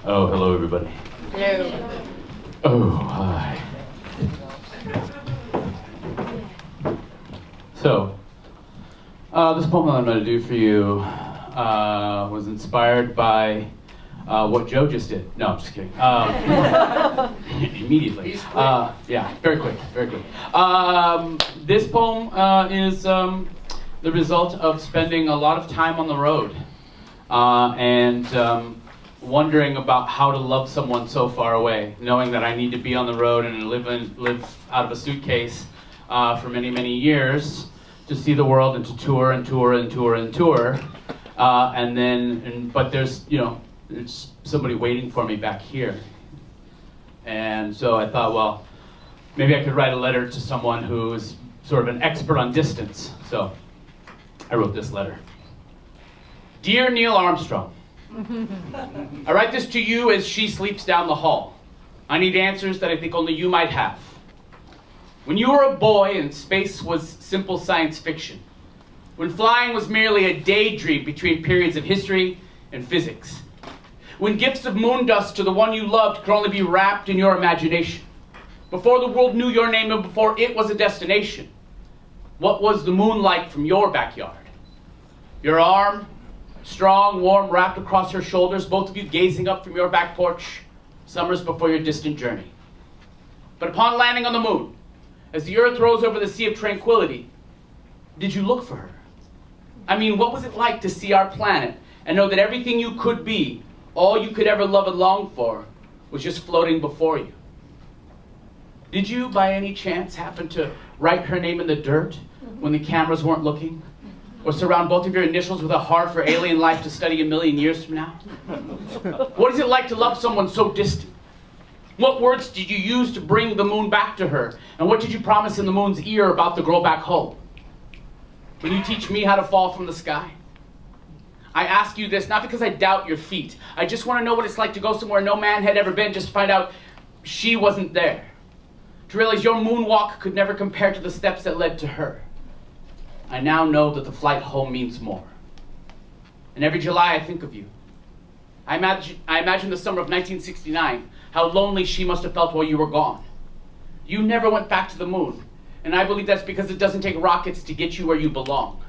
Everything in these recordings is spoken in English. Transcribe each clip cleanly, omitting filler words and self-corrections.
Oh, hello everybody. Hello. Oh, hi. So, this poem that I'm going to do for you was inspired by what Joe just did. No, I'm just kidding. Immediately. Yeah, very quick, very quick. This poem is the result of spending a lot of time on the road and wondering about how to love someone so far away, knowing that I need to be on the road and live out of a suitcase for many, many years to see the world and to tour and tour and tour and tour. But there's somebody waiting for me back here. And so I thought, well, maybe I could write a letter to someone who's sort of an expert on distance. So I wrote this letter. Dear Neil Armstrong, I write this to you as she sleeps down the hall. I need answers that I think only you might have. When you were a boy and space was simple science fiction, when flying was merely a daydream between periods of history and physics, when gifts of moon dust to the one you loved could only be wrapped in your imagination, before the world knew your name and before it was a destination, what was the moon like from your backyard? Your arm, strong, warm, wrapped across her shoulders, both of you gazing up from your back porch, summers before your distant journey. But upon landing on the moon, as the earth rose over the sea of tranquility, did you look for her? I mean, what was it like to see our planet and know that everything you could be, all you could ever love and long for, was just floating before you? Did you, by any chance, happen to write her name in the dirt when the cameras weren't looking? Or surround both of your initials with a heart for alien life to study a million years from now? What is it like to love someone so distant? What words did you use to bring the moon back to her? And what did you promise in the moon's ear about the girl back home? Will you teach me how to fall from the sky? I ask you this not because I doubt your feet. I just want to know what it's like to go somewhere no man had ever been just to find out she wasn't there. To realize your moonwalk could never compare to the steps that led to her. I now know that the flight home means more. And every July I think of you. I imagine the summer of 1969, how lonely she must have felt while you were gone. You never went back to the moon, and I believe that's because it doesn't take rockets to get you where you belong.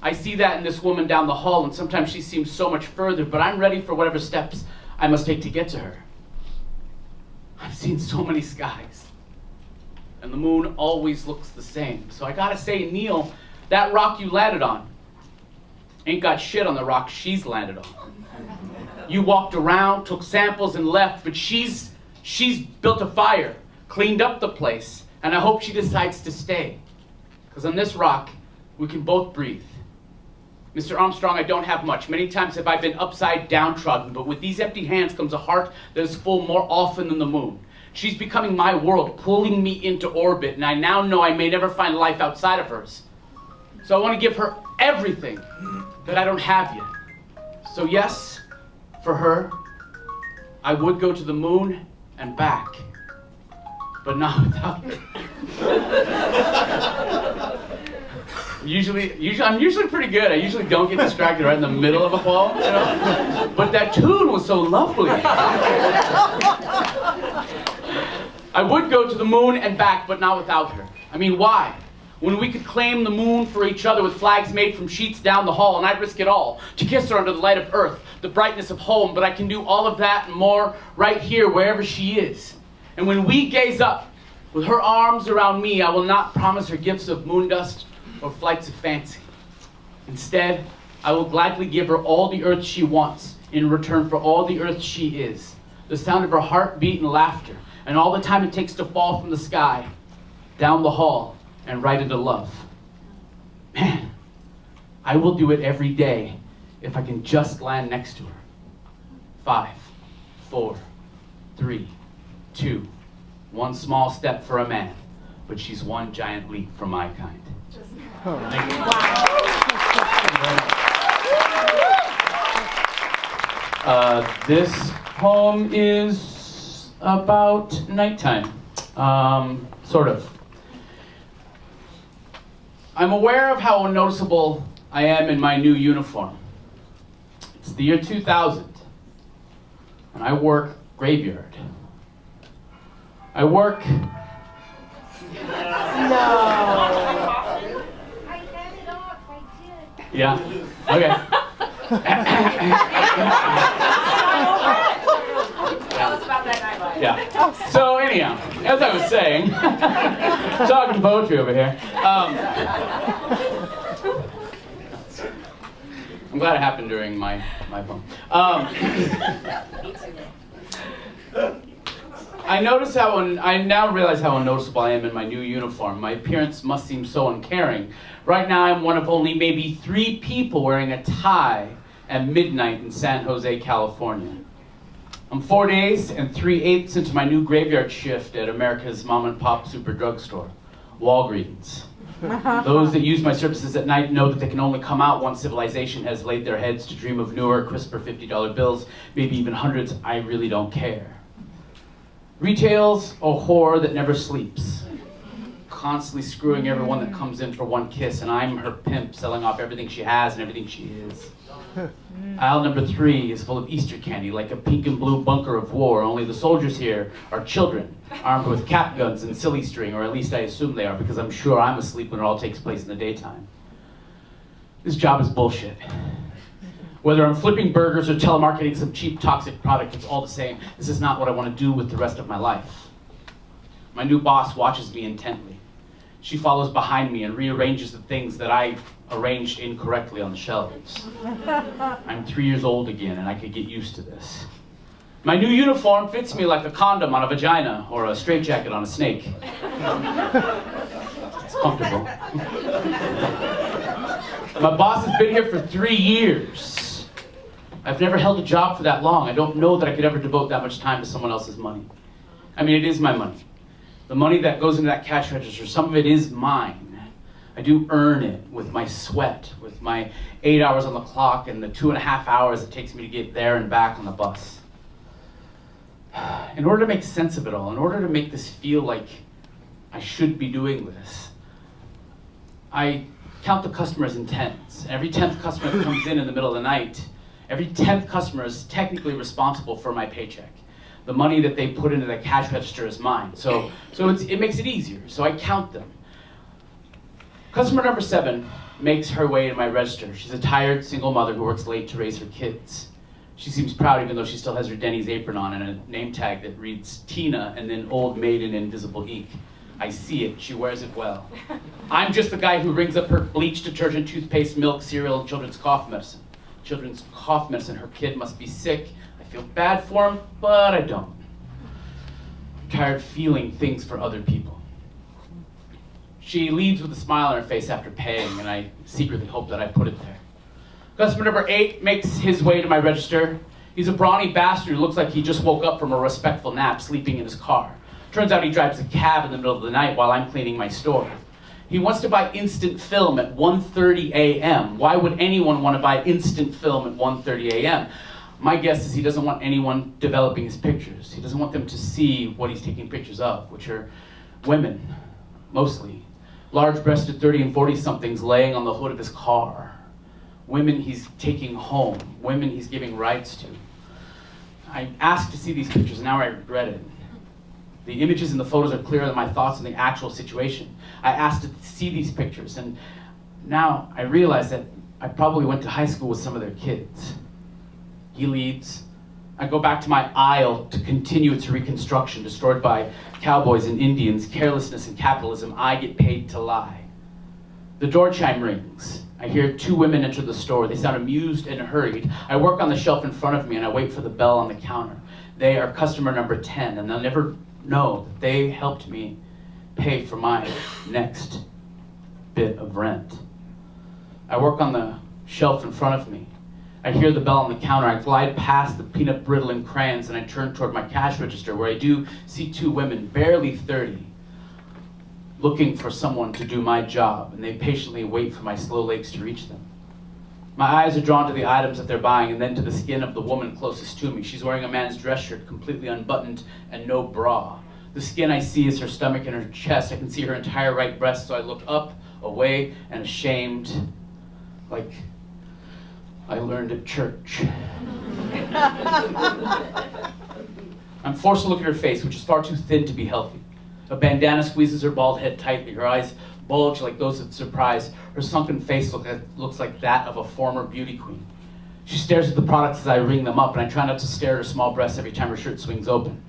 I see that in this woman down the hall, and sometimes she seems so much further, but I'm ready for whatever steps I must take to get to her. I've seen so many skies, and the moon always looks the same. So I gotta say, Neil, that rock you landed on ain't got shit on the rock she's landed on. You walked around, took samples, and left, but she's built a fire, cleaned up the place, and I hope she decides to stay. Because on this rock, we can both breathe. Mr. Armstrong, I don't have much. Many times have I been upside downtrodden, but with these empty hands comes a heart that is full more often than the moon. She's becoming my world, pulling me into orbit, and I now know I may never find life outside of hers. So I want to give her everything that I don't have yet. So yes, for her, I would go to the moon and back, but not without her. I'm usually pretty good. I usually don't get distracted right in the middle of a poem, But that tune was so lovely. I would go to the moon and back, but not without her. I mean, why? When we could claim the moon for each other with flags made from sheets down the hall, and I'd risk it all to kiss her under the light of earth, the brightness of home, but I can do all of that and more right here, wherever she is. And when we gaze up, with her arms around me, I will not promise her gifts of moon dust or flights of fancy. Instead, I will gladly give her all the earth she wants in return for all the earth she is. The sound of her heartbeat and laughter, and all the time it takes to fall from the sky, down the hall, and right into love. Man, I will do it every day if I can just land next to her. 5, 4, 3, 2, one small step for a man, but she's one giant leap for my kind. Thank you. This poem is about nighttime, sort of. I'm aware of how unnoticeable I am in my new uniform. It's the year 2000. and I work graveyard. I work... No. I had it off, I did. Yeah, okay. Tell us about that nightlife. Yeah. So anyhow, as I was saying, talking poetry over here. I'm glad it happened during my poem. I now realize how unnoticeable I am in my new uniform. My appearance must seem so uncaring. Right now I'm one of only maybe 3 people wearing a tie at midnight in San José, California. I'm 4 days and 3/8 into my new graveyard shift at America's mom and pop super drugstore, Walgreens. Those that use my services at night know that they can only come out once civilization has laid their heads to dream of newer, crisper $50 bills, maybe even hundreds. I really don't care. Retail's a whore that never sleeps, constantly screwing everyone that comes in for one kiss, and I'm her pimp, selling off everything she has and everything she is. Aisle number 3 is full of Easter candy, like a pink and blue bunker of war, only the soldiers here are children, armed with cap guns and silly string, or at least I assume they are, because I'm sure I'm asleep when it all takes place in the daytime. This job is bullshit. Whether I'm flipping burgers or telemarketing some cheap toxic product, it's all the same. This is not what I want to do with the rest of my life. My new boss watches me intently. She follows behind me and rearranges the things that I arranged incorrectly on the shelves. I'm 3 years old again, and I could get used to this. My new uniform fits me like a condom on a vagina or a straitjacket on a snake. It's comfortable. My boss has been here for 3 years. I've never held a job for that long. I don't know that I could ever devote that much time to someone else's money. I mean, it is my money. The money that goes into that cash register, some of it is mine. I do earn it with my sweat, with my 8 hours on the clock and the 2.5 hours it takes me to get there and back on the bus. In order to make sense of it all, in order to make this feel like I should be doing this, I count the customers in tens. Every 10th customer that comes in the middle of the night, every 10th customer is technically responsible for my paycheck. The money that they put into the cash register is mine. So it makes it easier. So I count them. Customer number 7 makes her way to my register. She's a tired single mother who works late to raise her kids. She seems proud even though she still has her Denny's apron on and a name tag that reads Tina and then Old Maid in invisible ink. I see it. She wears it well. I'm just the guy who rings up her bleach, detergent, toothpaste, milk, cereal, and children's cough medicine. Children's cough medicine. Her kid must be sick. I feel bad for him, but I don't. I'm tired of feeling things for other people. She leaves with a smile on her face after paying, and I secretly hope that I put it there. Customer number 8 makes his way to my register. He's a brawny bastard who looks like he just woke up from a respectful nap sleeping in his car. Turns out he drives a cab in the middle of the night while I'm cleaning my store. He wants to buy instant film at 1:30 a.m. Why would anyone want to buy instant film at 1:30 a.m.? My guess is he doesn't want anyone developing his pictures. He doesn't want them to see what he's taking pictures of, which are women, mostly. Large-breasted 30 and 40-somethings laying on the hood of his car. Women he's taking home. Women he's giving rides to. I asked to see these pictures, and now I regret it. The images and the photos are clearer than my thoughts on the actual situation. I asked to see these pictures, and now I realize that I probably went to high school with some of their kids. He leaves. I go back to my aisle to continue its reconstruction, destroyed by cowboys and Indians, carelessness and capitalism. I get paid to lie. The door chime rings. I hear 2 women enter the store. They sound amused and hurried. I work on the shelf in front of me and I wait for the bell on the counter. They are customer number 10, and they'll never know that they helped me pay for my next bit of rent. I work on the shelf in front of me. I hear the bell on the counter. I glide past the peanut brittle and crayons, and I turn toward my cash register, where I do see 2 women, barely 30, looking for someone to do my job, and they patiently wait for my slow legs to reach them. My eyes are drawn to the items that they're buying, and then to the skin of the woman closest to me. She's wearing a man's dress shirt, completely unbuttoned, and no bra. The skin I see is her stomach and her chest. I can see her entire right breast, so I look up, away, and ashamed, like I learned at church. I'm forced to look at her face, which is far too thin to be healthy. A bandana squeezes her bald head tightly. Her eyes bulge like those of surprise. Her sunken face looks like that of a former beauty queen. She stares at the products as I ring them up, and I try not to stare at her small breasts every time her shirt swings open.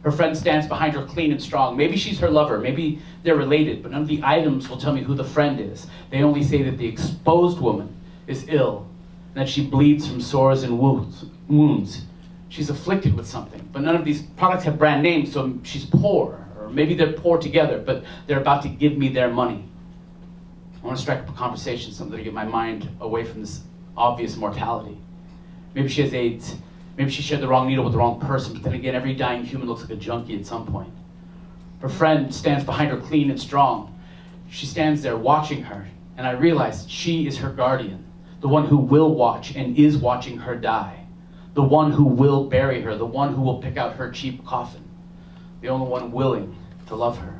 Her friend stands behind her clean and strong. Maybe she's her lover, maybe they're related, but none of the items will tell me who the friend is. They only say that the exposed woman is ill, and that she bleeds from sores and wounds. She's afflicted with something, but none of these products have brand names, so she's poor, or maybe they're poor together, but they're about to give me their money. I want to strike up a conversation, something to get my mind away from this obvious mortality. Maybe she has AIDS. Maybe she shared the wrong needle with the wrong person, but then again, every dying human looks like a junkie at some point. Her friend stands behind her clean and strong. She stands there watching her, and I realize she is her guardian, the one who will watch and is watching her die, the one who will bury her, the one who will pick out her cheap coffin, the only one willing to love her.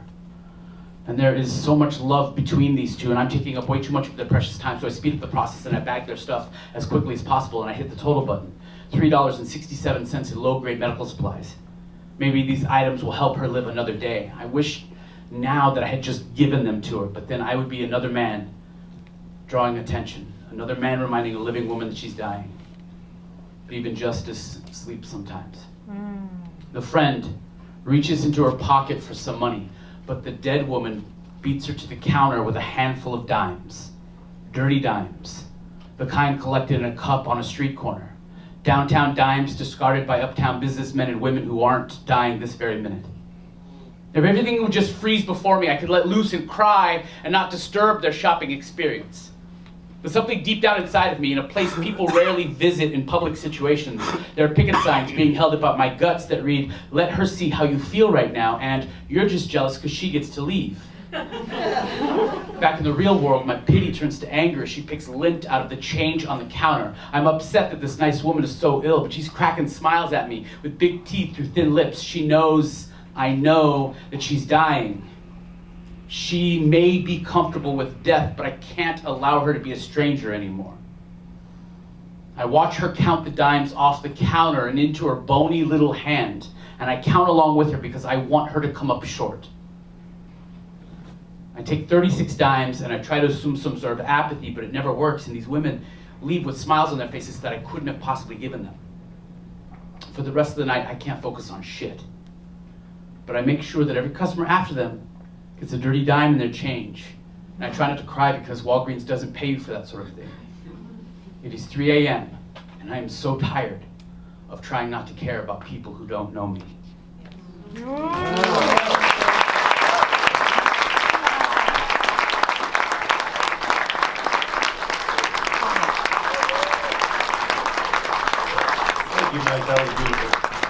And there is so much love between these two, and I'm taking up way too much of their precious time, so I speed up the process and I bag their stuff as quickly as possible, and I hit the total button. $3.67 in low-grade medical supplies. Maybe these items will help her live another day. I wish now that I had just given them to her, but then I would be another man drawing attention, another man reminding a living woman that she's dying. But even justice sleeps sometimes. The friend reaches into her pocket for some money, but the dead woman beats her to the counter with a handful of dimes. Dirty dimes. The kind collected in a cup on a street corner. Downtown dimes discarded by uptown businessmen and women who aren't dying this very minute. If everything would just freeze before me, I could let loose and cry and not disturb their shopping experience. But something deep down inside of me, in a place people rarely visit in public situations, there are picket signs being held about my guts that read, "Let her see how you feel right now," and "You're just jealous because she gets to leave." Back in the real world, my pity turns to anger as she picks lint out of the change on the counter. I'm upset that this nice woman is so ill, but she's cracking smiles at me with big teeth through thin lips. She knows, I know, that she's dying. She may be comfortable with death, but I can't allow her to be a stranger anymore. I watch her count the dimes off the counter and into her bony little hand, and I count along with her because I want her to come up short. I take 36 dimes and I try to assume some sort of apathy, but it never works, and these women leave with smiles on their faces that I couldn't have possibly given them. For the rest of the night, I can't focus on shit. But I make sure that every customer after them gets a dirty dime in their change. And I try not to cry because Walgreens doesn't pay you for that sort of thing. It is 3 a.m. and I am so tired of trying not to care about people who don't know me. Thank you, Mike. That was beautiful.